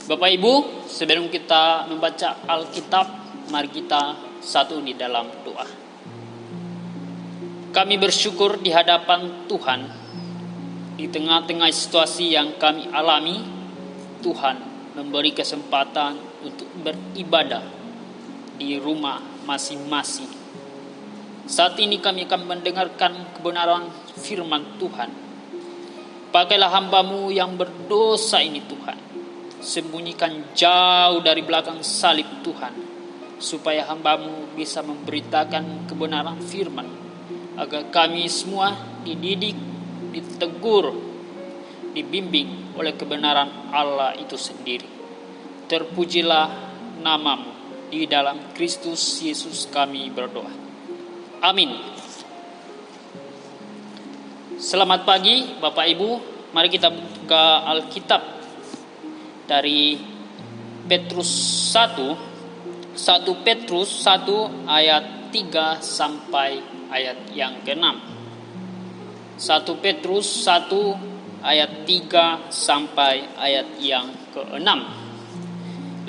Bapak Ibu, sebelum kita membaca Alkitab, mari kita satu di dalam doa. Kami bersyukur di hadapan Tuhan, di tengah-tengah situasi yang kami alami, Tuhan memberi kesempatan untuk beribadah di rumah masing-masing. Saat ini kami akan mendengarkan kebenaran firman Tuhan. Pakailah hamba-Mu yang berdosa ini Tuhan, sembunyikan jauh dari belakang salib Tuhan, supaya hamba-Mu bisa memberitakan kebenaran firman, agar kami semua dididik, ditegur, dibimbing oleh kebenaran Allah itu sendiri. Terpujilah nama-Mu, di dalam Kristus Yesus kami berdoa. Amin. Selamat pagi Bapak Ibu, mari kita buka Alkitab dari Petrus 1 Petrus 1 ayat 3 sampai ayat yang ke-6. 1 Petrus 1 ayat 3 sampai ayat yang ke-6.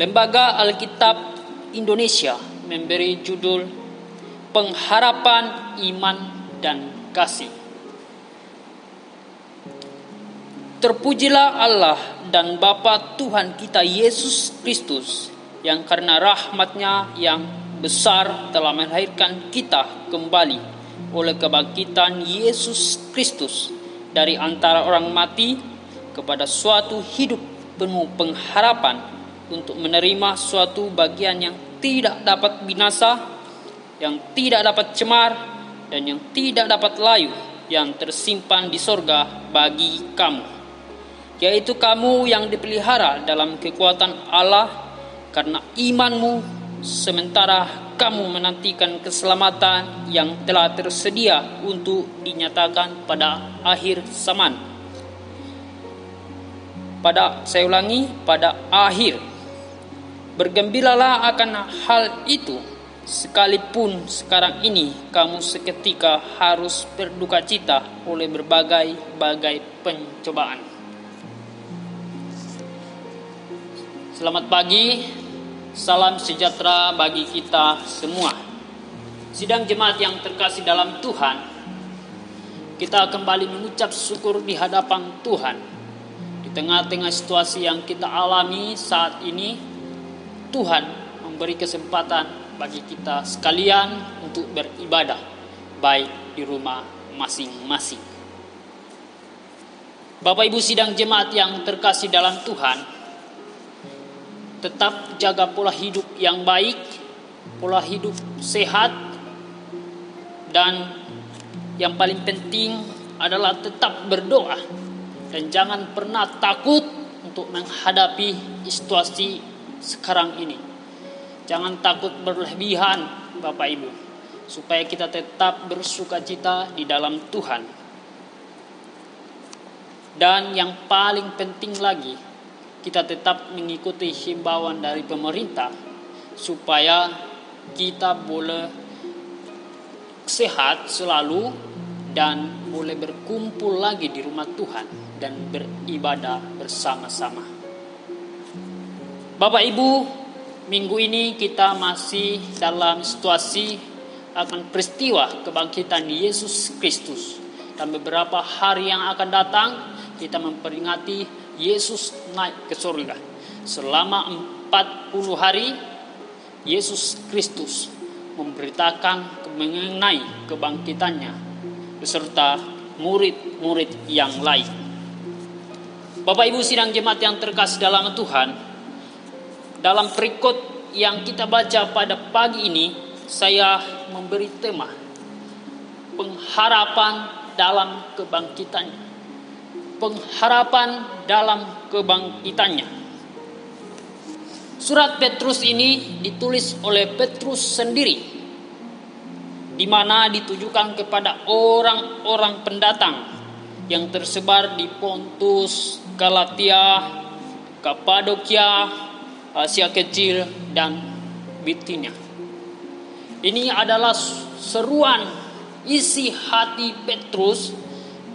Lembaga Alkitab Indonesia memberi judul Pengharapan Iman dan Kasih. Terpujilah Allah dan Bapa Tuhan kita Yesus Kristus, yang karena rahmat-Nya yang besar telah melahirkan kita kembali oleh kebangkitan Yesus Kristus dari antara orang mati kepada suatu hidup penuh pengharapan, untuk menerima suatu bagian yang tidak dapat binasa, yang tidak dapat cemar, dan yang tidak dapat layu, yang tersimpan di sorga bagi kamu, yaitu kamu yang dipelihara dalam kekuatan Allah karena imanmu, sementara kamu menantikan keselamatan yang telah tersedia untuk dinyatakan pada akhir zaman. Pada akhir. Bergembiralah akan hal itu, sekalipun sekarang ini kamu seketika harus berduka cita oleh berbagai pencobaan. Selamat pagi, salam sejahtera bagi kita semua. Sidang jemaat yang terkasih dalam Tuhan, kita kembali mengucap syukur di hadapan Tuhan. Di tengah-tengah situasi yang kita alami saat ini, Tuhan memberi kesempatan bagi kita sekalian untuk beribadah, baik di rumah masing-masing. Bapak Ibu sidang jemaat yang terkasih dalam Tuhan, tetap jaga pola hidup yang baik, pola hidup sehat, dan yang paling penting adalah tetap berdoa, dan jangan pernah takut untuk menghadapi situasi sekarang ini. Jangan takut berlebihan Bapak Ibu, supaya kita tetap bersukacita di dalam Tuhan. Dan yang paling penting lagi, kita tetap mengikuti himbauan dari pemerintah, supaya kita boleh sehat selalu dan boleh berkumpul lagi di rumah Tuhan dan beribadah bersama-sama. Bapak Ibu, minggu ini kita masih dalam situasi akan peristiwa kebangkitan Yesus Kristus. Dan beberapa hari yang akan datang, kita memperingati Yesus naik ke surga. Selama 40 hari, Yesus Kristus memberitakan mengenai kebangkitannya beserta murid-murid yang lain. Bapak Ibu sidang jemaat yang terkasih dalam Tuhan, dalam perikop yang kita baca pada pagi ini, saya memberi tema pengharapan dalam kebangkitannya. Pengharapan dalam kebangkitannya. Surat Petrus ini ditulis oleh Petrus sendiri, di mana ditujukan kepada orang-orang pendatang yang tersebar di Pontus, Galatia, Kapadokia, Asia Kecil, dan Bitinia. Ini adalah seruan isi hati Petrus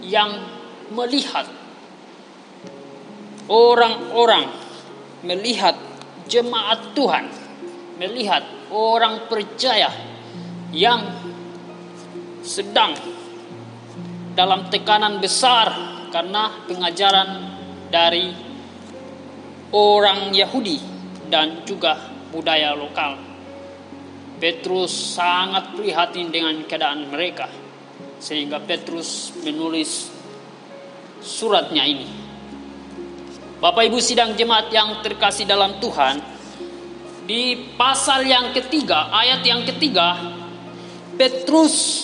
yang melihat orang-orang melihat jemaat Tuhan, melihat orang percaya yang sedang dalam tekanan besar karena pengajaran dari orang Yahudi dan juga budaya lokal. Petrus sangat prihatin dengan keadaan mereka, sehingga Petrus menulis suratnya ini. Bapak Ibu sidang jemaat yang terkasih dalam Tuhan, di pasal yang ketiga, ayat yang ketiga, Petrus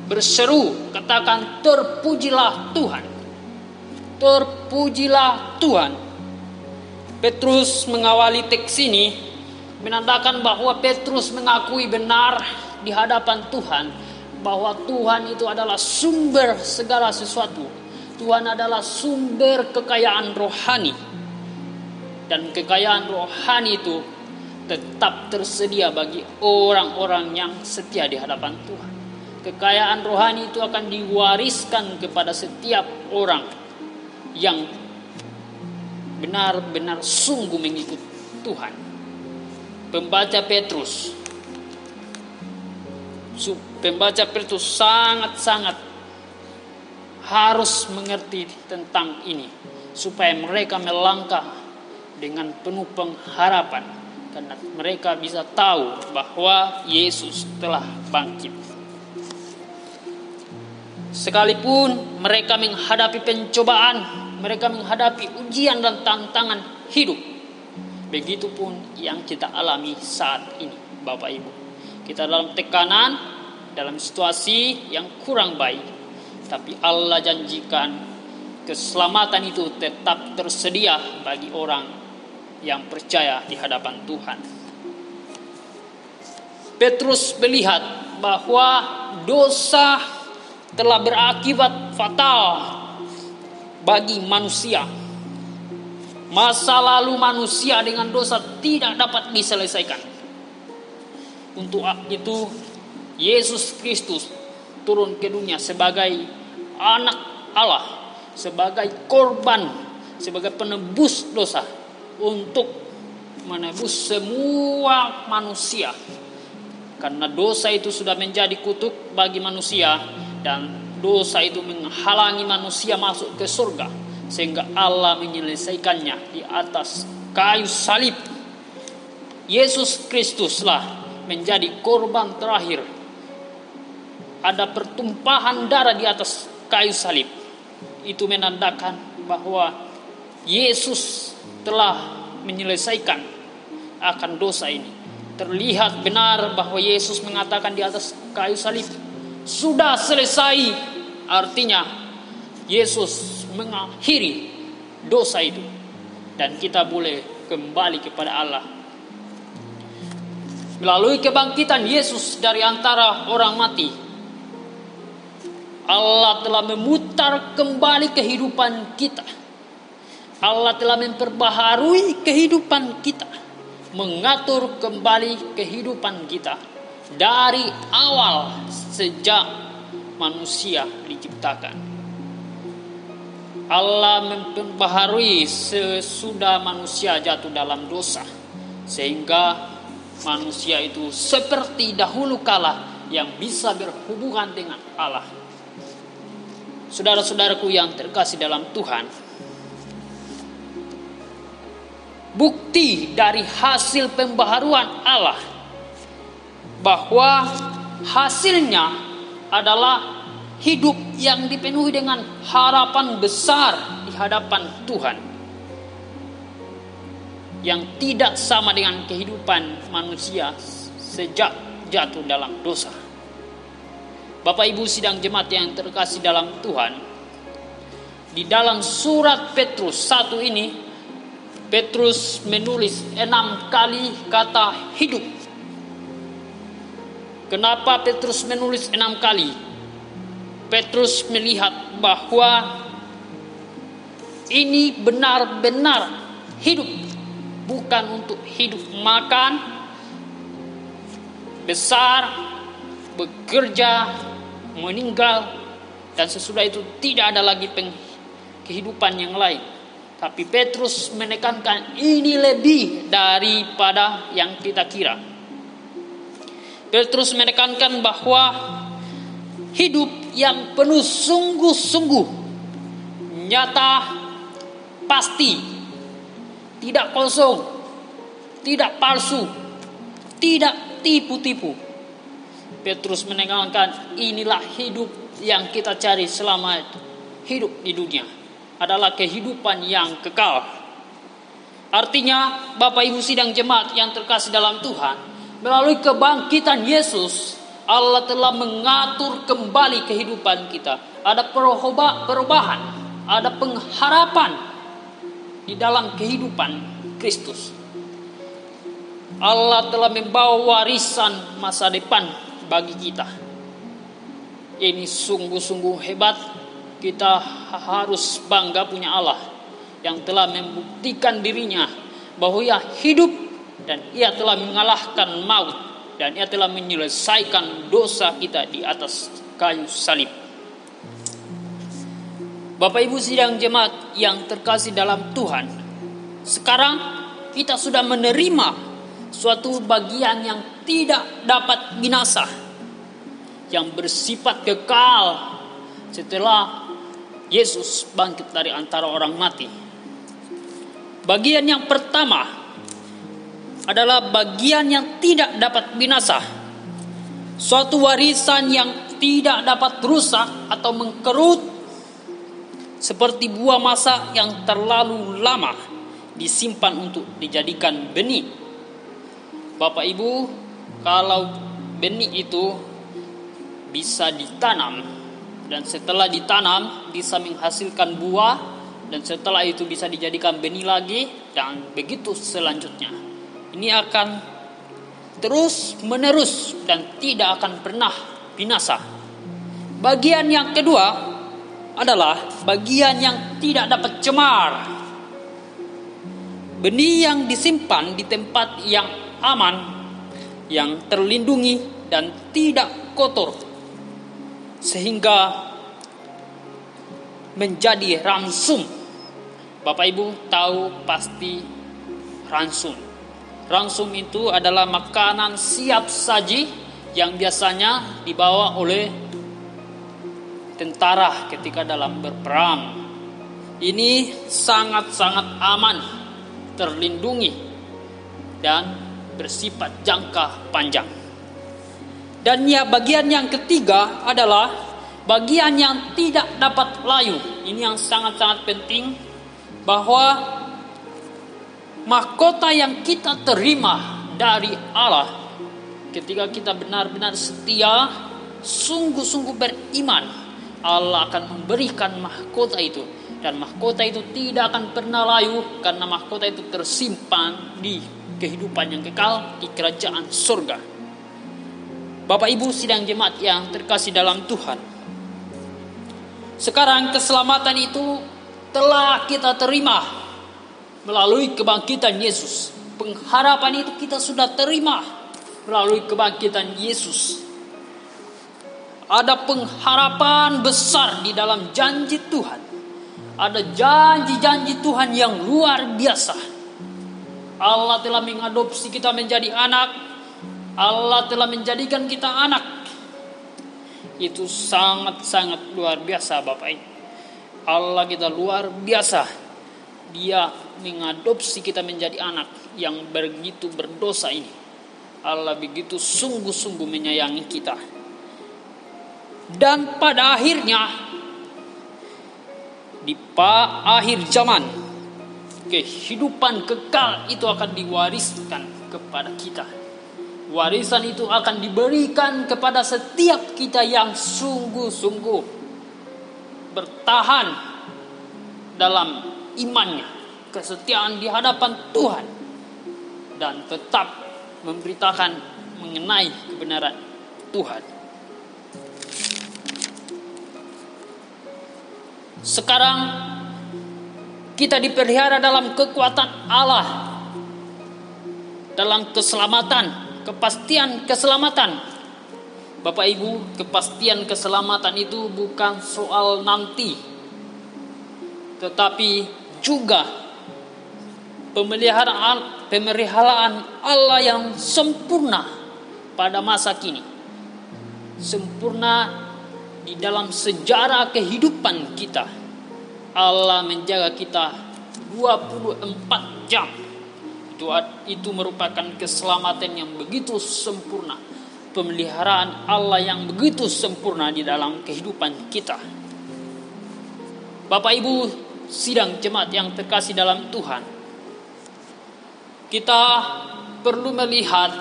berseru, katakan, terpujilah Tuhan. Terpujilah Tuhan. Petrus mengawali teks ini menandakan bahwa Petrus mengakui benar di hadapan Tuhan bahwa Tuhan itu adalah sumber segala sesuatu. Tuhan adalah sumber kekayaan rohani. Dan kekayaan rohani itu tetap tersedia bagi orang-orang yang setia di hadapan Tuhan. Kekayaan rohani itu akan diwariskan kepada setiap orang yang benar-benar sungguh mengikut Tuhan. Pembaca Petrus sangat-sangat harus mengerti tentang ini, supaya mereka melangkah dengan penuh pengharapan, karena mereka bisa tahu bahwa Yesus telah bangkit. Sekalipun mereka menghadapi pencobaan, mereka menghadapi ujian dan tantangan hidup, begitupun yang kita alami saat ini, Bapak Ibu. Kita dalam tekanan, dalam situasi yang kurang baik, tapi Allah janjikan keselamatan itu tetap tersedia bagi orang yang percaya di hadapan Tuhan. Petrus melihat bahwa dosa telah berakibat fatal bagi manusia. Masa lalu manusia dengan dosa tidak dapat diselesaikan. Untuk itu Yesus Kristus turun ke dunia sebagai anak Allah, sebagai korban, sebagai penebus dosa, untuk menebus semua manusia. Karena dosa itu sudah menjadi kutuk bagi manusia, dan dosa itu menghalangi manusia masuk ke surga, sehingga Allah menyelesaikannya di atas kayu salib. Yesus Kristuslah menjadi korban terakhir. Ada pertumpahan darah di atas kayu salib. Itu menandakan bahwa Yesus telah menyelesaikan akan dosa ini. Terlihat benar bahwa Yesus mengatakan di atas kayu salib, sudah selesai. Artinya Yesus mengakhiri dosa itu, dan kita boleh kembali kepada Allah. Melalui kebangkitan Yesus dari antara orang mati, Allah telah memutar kembali kehidupan kita. Allah telah memperbaharui kehidupan kita, mengatur kembali kehidupan kita dari awal sejak manusia diciptakan. Allah memperbaharui sesudah manusia jatuh dalam dosa, sehingga manusia itu seperti dahulu kala yang bisa berhubungan dengan Allah. Saudara-saudaraku yang terkasih dalam Tuhan, bukti dari hasil pembaharuan Allah bahwa hasilnya adalah hidup yang dipenuhi dengan harapan besar di hadapan Tuhan, yang tidak sama dengan kehidupan manusia sejak jatuh dalam dosa. Bapak Ibu sidang jemaat yang terkasih dalam Tuhan, di dalam surat Petrus 1 ini, Petrus menulis 6 kali kata hidup. Kenapa Petrus menulis 6 kali? Petrus melihat bahwa ini benar-benar hidup, bukan untuk hidup makan, besar, bekerja, meninggal, dan sesudah itu tidak ada lagi kehidupan yang lain. Tapi Petrus menekankan ini lebih daripada yang kita kira. Petrus menekankan bahwa hidup yang penuh sungguh-sungguh, nyata, pasti, tidak kosong, tidak palsu, tidak tipu-tipu. Petrus menekankan inilah hidup yang kita cari selama hidup di dunia, adalah kehidupan yang kekal. Artinya, Bapak Ibu sidang jemaat yang terkasih dalam Tuhan, melalui kebangkitan Yesus, Allah telah mengatur kembali kehidupan kita. Ada perubahan, ada pengharapan di dalam kehidupan Kristus. Allah telah membawa warisan masa depan bagi kita. Ini sungguh-sungguh hebat. Kita harus bangga punya Allah yang telah membuktikan dirinya bahwa Ia hidup dan Ia telah mengalahkan maut dan Ia telah menyelesaikan dosa kita di atas kayu salib. Bapak Ibu sidang jemaat yang terkasih dalam Tuhan, sekarang kita sudah menerima suatu bagian yang tidak dapat binasa, yang bersifat kekal setelah Yesus bangkit dari antara orang mati. Bagian yang pertama adalah bagian yang tidak dapat binasa, suatu warisan yang tidak dapat rusak atau mengkerut, seperti buah masa yang terlalu lama disimpan untuk dijadikan benih. Bapak Ibu, kalau benih itu bisa ditanam, dan setelah ditanam bisa menghasilkan buah, dan setelah itu bisa dijadikan benih lagi, dan begitu selanjutnya. Ini akan terus menerus dan tidak akan pernah binasa. Bagian yang kedua adalah bagian yang tidak dapat cemar. Benih yang disimpan di tempat yang aman, yang terlindungi dan tidak kotor, sehingga menjadi ransum. Bapak Ibu tahu pasti ransum. Ransum itu adalah makanan siap saji yang biasanya dibawa oleh tentara ketika dalam berperang. Ini sangat-sangat aman, terlindungi, dan bersifat jangka panjang. Dan ya, bagian yang ketiga adalah bagian yang tidak dapat layu. Ini yang sangat-sangat penting, bahwa mahkota yang kita terima dari Allah ketika kita benar-benar setia, sungguh-sungguh beriman, Allah akan memberikan mahkota itu. Dan mahkota itu tidak akan pernah layu, karena mahkota itu tersimpan di kehidupan yang kekal di kerajaan surga. Bapak Ibu sidang jemaat yang terkasih dalam Tuhan, sekarang keselamatan itu telah kita terima melalui kebangkitan Yesus. Pengharapan itu kita sudah terima melalui kebangkitan Yesus. Ada pengharapan besar di dalam janji Tuhan. Ada janji-janji Tuhan yang luar biasa. Allah telah mengadopsi kita menjadi anak. Allah telah menjadikan kita anak. Itu sangat-sangat luar biasa Bapak Ibu. Allah kita luar biasa. Dia mengadopsi kita menjadi anak yang begitu berdosa ini. Allah begitu sungguh-sungguh menyayangi kita. Dan pada akhirnya, di akhir zaman, kehidupan kekal itu akan diwariskan kepada kita. Warisan itu akan diberikan kepada setiap kita yang sungguh-sungguh bertahan dalam imannya, kesetiaan di hadapan Tuhan, dan tetap memberitakan mengenai kebenaran Tuhan. Sekarang kita dipelihara dalam kekuatan Allah, dalam keselamatan, kepastian keselamatan. Bapak Ibu, kepastian keselamatan itu bukan soal nanti, tetapi juga pemeliharaan Allah yang sempurna pada masa kini. Sempurna di dalam sejarah kehidupan kita. Allah menjaga kita 24 jam. Itu merupakan keselamatan yang begitu sempurna. Pemeliharaan Allah yang begitu sempurna di dalam kehidupan kita. Bapak Ibu sidang jemaat yang terkasih dalam Tuhan, kita perlu melihat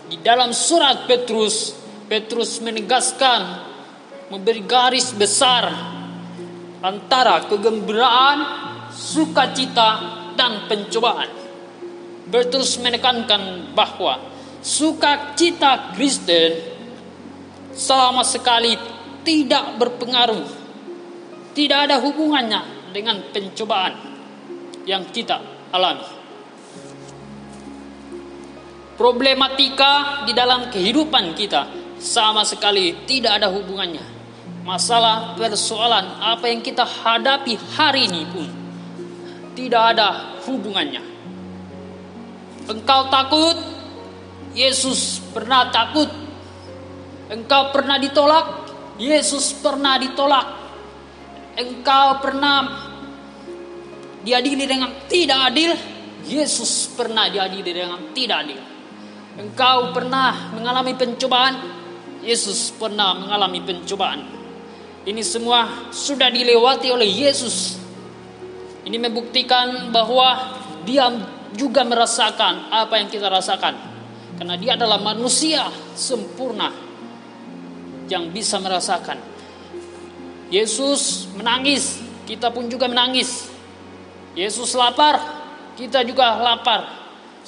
di dalam surat Petrus menegaskan, memberi garis besar antara kegembiraan, sukacita, dan pencobaan. Petrus menekankan bahwa sukacita Kristen sama sekali tidak berpengaruh, tidak ada hubungannya dengan pencobaan yang kita alami. Problematika di dalam kehidupan kita sama sekali tidak ada hubungannya. Masalah persoalan apa yang kita hadapi hari ini pun tidak ada hubungannya. Engkau takut, Yesus pernah takut. Engkau pernah ditolak, Yesus pernah ditolak. Engkau pernah diadili dengan tidak adil, Yesus pernah diadili dengan tidak adil. Engkau pernah mengalami pencobaan, Yesus pernah mengalami pencobaan. Ini semua sudah dilewati oleh Yesus. Ini membuktikan bahwa Dia juga merasakan apa yang kita rasakan, karena Dia adalah manusia sempurna yang bisa merasakan. Yesus menangis, kita pun juga menangis. Yesus lapar, kita juga lapar.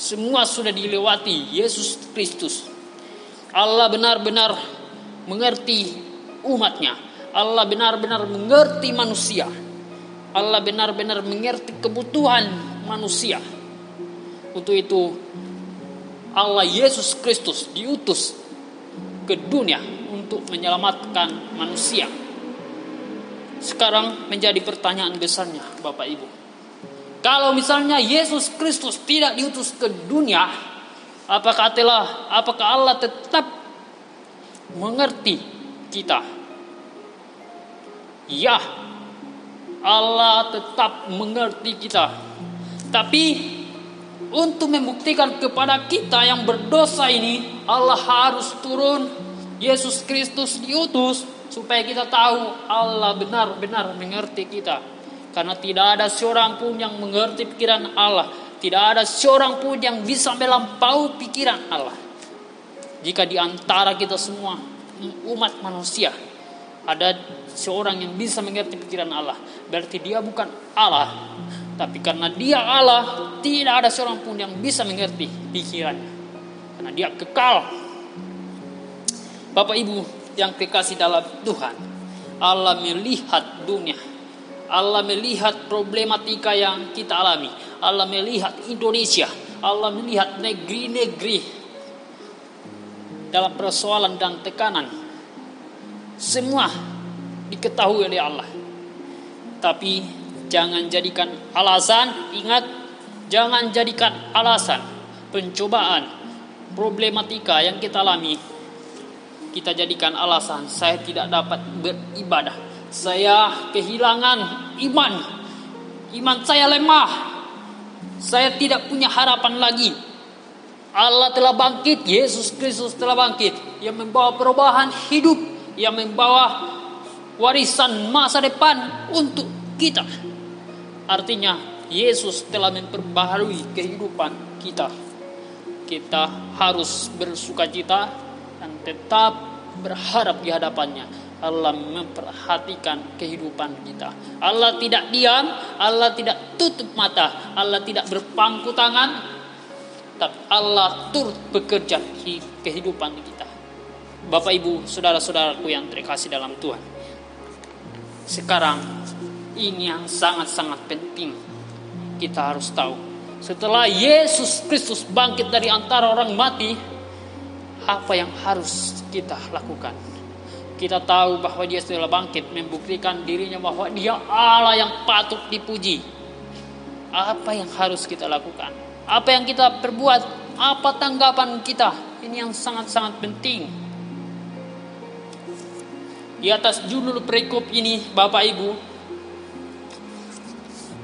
Semua sudah dilewati Yesus Kristus. Allah benar-benar mengerti umatnya. Allah benar-benar mengerti manusia. Allah benar-benar mengerti kebutuhan manusia. Untuk itu Allah Yesus Kristus diutus ke dunia untuk menyelamatkan manusia. Sekarang menjadi pertanyaan besarnya Bapak Ibu. Kalau misalnya Yesus Kristus tidak diutus ke dunia, apakah Allah tetap mengerti kita? Ya, Allah tetap mengerti kita. Tapi untuk membuktikan kepada kita yang berdosa ini, Allah harus turun, Yesus Kristus diutus, supaya kita tahu Allah benar-benar mengerti kita. Karena tidak ada seorang pun yang mengerti pikiran Allah. Tidak ada seorang pun yang bisa melampaui pikiran Allah. Jika di antara kita semua umat manusia ada seorang yang bisa mengerti pikiran Allah, berarti dia bukan Allah. Tapi karena Dia Allah, tidak ada seorang pun yang bisa mengerti pikirannya, karena Dia kekal. Bapak Ibu yang kekasih dalam Tuhan, Allah melihat dunia, Allah melihat problematika yang kita alami, Allah melihat Indonesia, Allah melihat negeri-negeri dalam persoalan dan tekanan. Semua diketahui oleh Allah. Tapi jangan jadikan alasan, ingat, jangan jadikan alasan pencobaan, problematika yang kita alami, kita jadikan alasan saya tidak dapat beribadah, saya kehilangan iman saya lemah, saya tidak punya harapan lagi. Allah telah bangkit, Yesus Kristus telah bangkit, yang membawa perubahan hidup, yang membawa warisan masa depan untuk kita. Artinya Yesus telah memperbaharui kehidupan kita. Kita harus bersukacita dan tetap berharap di hadapannya. Allah memperhatikan kehidupan kita. Allah tidak diam, Allah tidak tutup mata, Allah tidak berpangku tangan, tapi Allah turut bekerja di kehidupan kita. Bapak Ibu, saudara-saudaraku yang terkasih dalam Tuhan, sekarang ini yang sangat-sangat penting kita harus tahu. Setelah Yesus Kristus bangkit dari antara orang mati, apa yang harus kita lakukan? Kita tahu bahwa Dia setelah bangkit membuktikan dirinya bahwa Dia Allah yang patut dipuji. Apa yang harus kita lakukan? Apa yang kita perbuat? Apa tanggapan kita? Ini yang sangat-sangat penting. Di atas judul perikop ini, Bapak Ibu,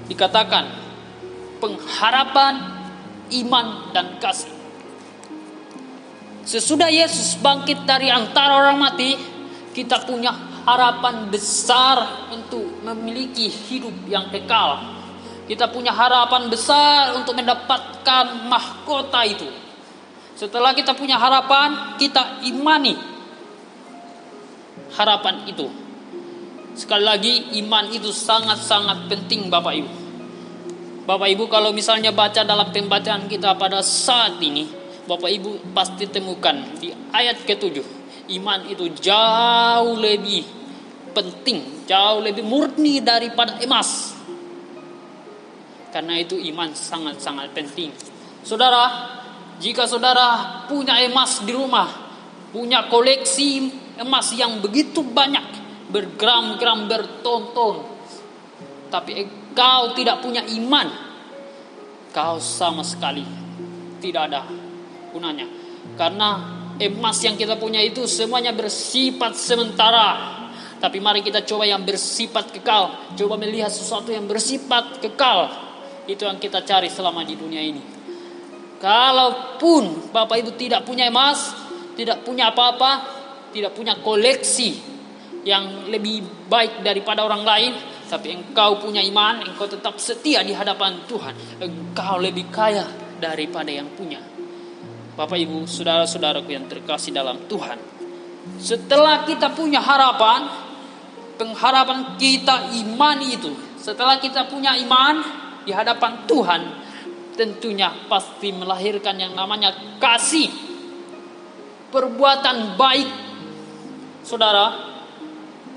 dikatakan pengharapan, iman, dan kasih. Sesudah Yesus bangkit dari antara orang mati, kita punya harapan besar untuk memiliki hidup yang kekal. Kita punya harapan besar untuk mendapatkan mahkota itu. Setelah kita punya harapan, kita imani harapan itu. Sekali lagi, iman itu sangat-sangat penting, Bapak Ibu. Bapak Ibu, kalau misalnya baca dalam pembacaan kita pada saat ini, Bapak Ibu pasti temukan di ayat ke-7, iman itu jauh lebih penting, jauh lebih murni daripada emas. Karena itu iman sangat-sangat penting. Saudara, jika saudara punya emas di rumah, punya koleksi emas yang begitu banyak, bergram-gram, berton-ton, tapi engkau tidak punya iman, kau sama sekali tidak ada gunanya. Karena emas yang kita punya itu semuanya bersifat sementara. Tapi mari kita coba yang bersifat kekal. Coba melihat sesuatu yang bersifat kekal. Itu yang kita cari selama di dunia ini. Kalaupun Bapak Ibu tidak punya emas, tidak punya apa-apa, tidak punya koleksi yang lebih baik daripada orang lain, tapi engkau punya iman, engkau tetap setia di hadapan Tuhan, engkau lebih kaya daripada yang punya. Bapak Ibu, saudara-saudaraku yang terkasih dalam Tuhan, setelah kita punya harapan, pengharapan kita imani itu. Setelah kita punya iman di hadapan Tuhan, tentunya pasti melahirkan yang namanya kasih, perbuatan baik. Saudara,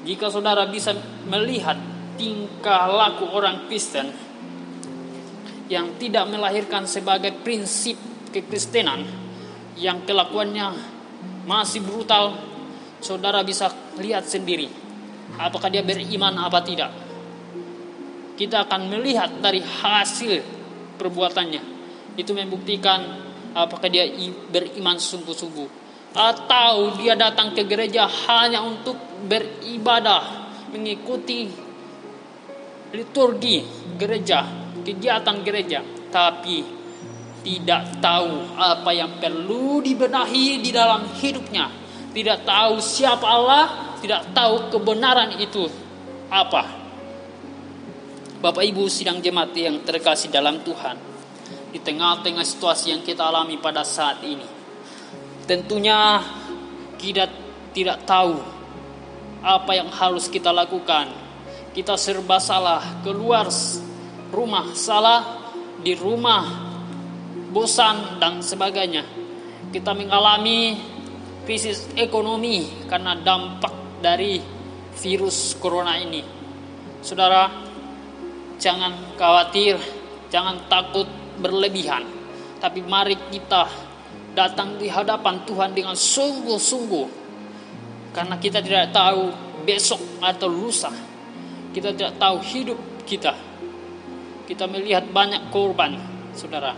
jika saudara bisa melihat tingkah laku orang Kristen yang tidak melahirkan sebagai prinsip kekristenan, yang kelakuannya masih brutal, saudara bisa lihat sendiri apakah dia beriman apa tidak. Kita akan melihat dari hasil perbuatannya. Itu membuktikan apakah dia beriman sungguh-sungguh, atau dia datang ke gereja hanya untuk beribadah, mengikuti liturgi gereja, kegiatan gereja, tapi tidak tahu apa yang perlu dibenahi di dalam hidupnya. Tidak tahu siapa Allah, tidak tahu kebenaran itu apa. Bapak Ibu sidang jemaat yang terkasih dalam Tuhan, di tengah-tengah situasi yang kita alami pada saat ini, tentunya kita tidak tahu apa yang harus kita lakukan. Kita serba salah, keluar rumah salah, di rumah bosan dan sebagainya. Kita mengalami krisis ekonomi karena dampak dari virus corona ini. Saudara, jangan khawatir, jangan takut berlebihan. Tapi mari kita datang di hadapan Tuhan dengan sungguh-sungguh. Karena kita tidak tahu besok atau lusa. Kita tidak tahu hidup kita. Kita melihat banyak korban, saudara.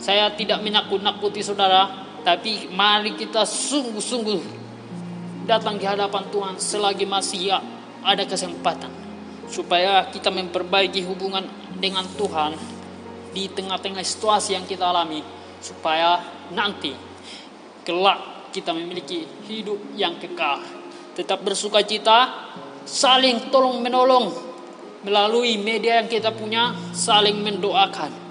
Saya tidak menakut-nakuti saudara, tapi mari kita sungguh-sungguh datang di hadapan Tuhan selagi masih ada kesempatan, supaya kita memperbaiki hubungan dengan Tuhan di tengah-tengah situasi yang kita alami, supaya nanti kelak kita memiliki hidup yang kekal. Tetap bersukacita, saling tolong menolong melalui media yang kita punya, saling mendoakan.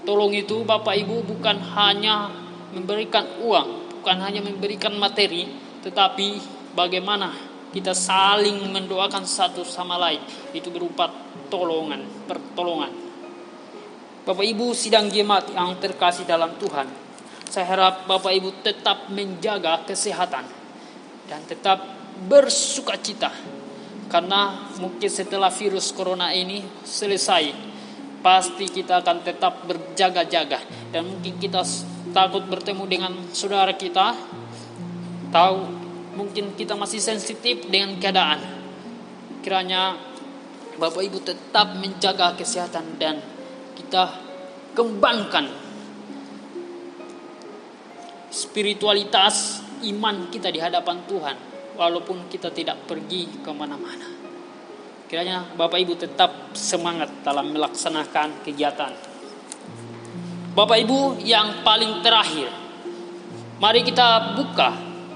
Tolong itu Bapak Ibu bukan hanya memberikan uang, bukan hanya memberikan materi, tetapi bagaimana kita saling mendoakan satu sama lain. Itu berupa pertolongan. Bapak Ibu sidang jemaat yang terkasih dalam Tuhan, saya harap Bapak Ibu tetap menjaga kesehatan dan tetap bersukacita. Karena mungkin setelah virus corona ini selesai, pasti kita akan tetap berjaga-jaga. Dan mungkin kita takut bertemu dengan saudara kita, tahu mungkin kita masih sensitif dengan keadaan. Kiranya Bapak Ibu tetap menjaga kesehatan dan kita kembangkan spiritualitas iman kita di hadapan Tuhan walaupun kita tidak pergi kemana-mana. Kiranya Bapak Ibu tetap semangat dalam melaksanakan kegiatan. Bapak Ibu, yang paling terakhir, mari kita buka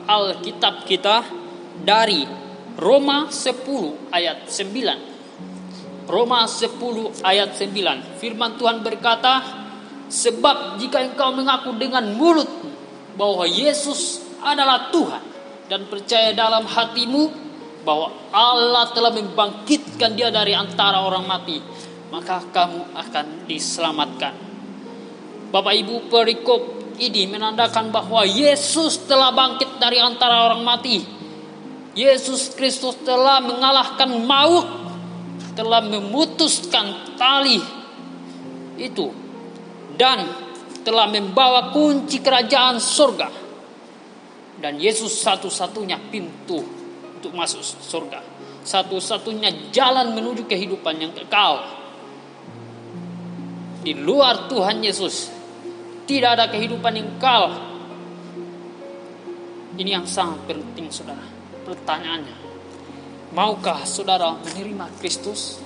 Alkitab kita dari Roma 10 ayat 9. Roma 10 ayat 9. Firman Tuhan berkata, sebab jika engkau mengaku dengan mulut bahwa Yesus adalah Tuhan dan percaya dalam hatimu bahwa Allah telah membangkitkan dia dari antara orang mati, maka kamu akan diselamatkan. Bapak Ibu, perikop ini menandakan bahwa Yesus telah bangkit dari antara orang mati. Yesus Kristus telah mengalahkan maut, telah memutuskan tali itu dan telah membawa kunci kerajaan surga. Dan Yesus satu-satunya pintu untuk masuk surga, satu-satunya jalan menuju kehidupan yang kekal. Di luar Tuhan Yesus tidak ada kehidupan yang kekal. Ini yang sangat penting, saudara. Pertanyaannya, maukah saudara menerima Kristus?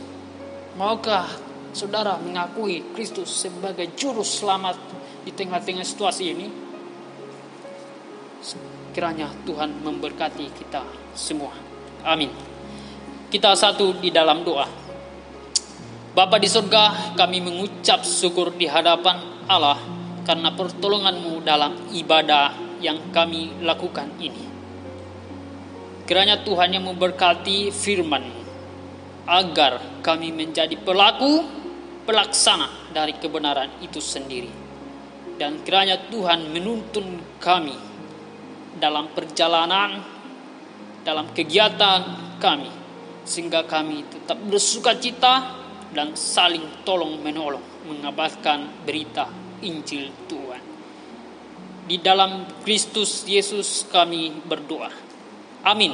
Maukah saudara mengakui Kristus sebagai juru selamat di tengah-tengah situasi ini? Kiranya Tuhan memberkati kita semua. Amin. Kita satu di dalam doa. Bapa di surga, kami mengucap syukur di hadapan Allah karena pertolongan-Mu dalam ibadah yang kami lakukan ini. Kiranya Tuhan yang memberkati firman-Mu agar kami menjadi pelaksana dari kebenaran itu sendiri. Dan kiranya Tuhan menuntun kami dalam perjalanan, dalam kegiatan kami, sehingga kami tetap bersukacita dan saling tolong menolong mengabarkan berita Injil Tuhan. Di dalam Kristus Yesus kami berdoa. Amin.